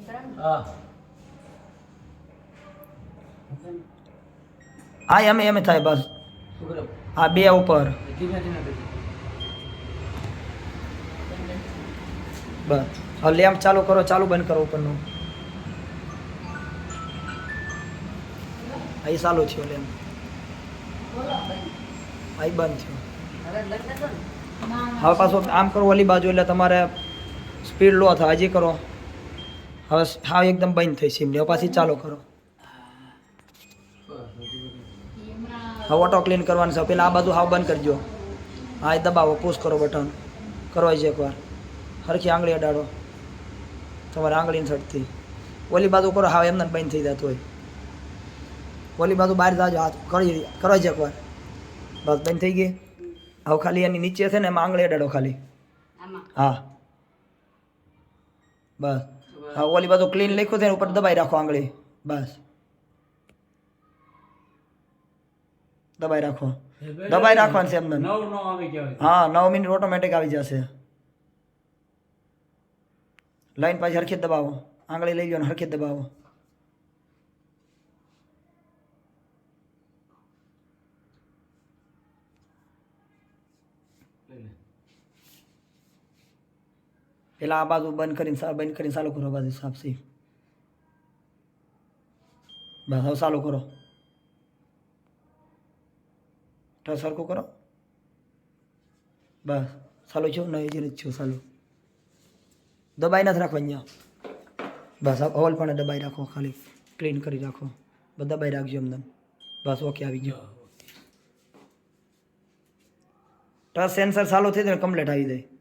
હા હા એમ થાય બસ હા બે ઉપર ધીમે ધીમે કરી બસ હવે લેમ્પ ચાલુ કરો ચાલુ બંધ કરો ઉપરનું અહીં ચાલુ થયો લેમ્પ અહીં બંધ થયો હવે પાછું આમ કરો ઓલી બાજુ એટલે તમારે સ્પીડ લો થાય હજી કરો હવે હા એકદમ બંધ થઈ સિમ પાછી ચાલુ કરો હવે ઓટો ક્લીન કરવાનું છે પેલા આ બાજુ હાવ બંધ કરજો હા એ દબાવો પુશ કરો બટન કરો છે એકવાર હરખી આંગળી અડાડો તમારે આંગળીની સટથી ઓલી બાજુ કરો હાવ એમને બંધ થઈ જતું હોય ઓલી બાજુ બહાર જાજો હાથ કરો છે એકવાર બસ બંધ થઈ ગઈ હવે ખાલી એની નીચે છે ને એમાં આંગળી અડાડો ખાલી હા બસ હા ઓલી બાજુ ક્લીન લખ્યું છે ને ઉપર દબાઈ રાખો આંગળી બસ દબાઈ રાખો દબાઈ રાખવાનું છે એમને હા 9 મિનિટ ઓટોમેટિક આવી જશે લાઈન પાછી હરખી દબાવો આંગળી લઈ લો ને હરખી દબાવો પેલા આ બાજુ બંધ કરીને ચાલુ કરો બાજુ સાપસી બસ હવે ચાલુ કરો તો સરખું કરો બસ ચાલુ છો નહીં જ છું ચાલુ દબાઈ નથી રાખો અહીંયા બસ હોલ પણ દબાઈ રાખો ખાલી ક્લીન કરી રાખો બધા દબાઈ રાખજો એમને બસ ઓકે આવી ગયો ટચ સેન્સર ચાલુ થઈ જાય કમ્પ્લીટ આવી જાય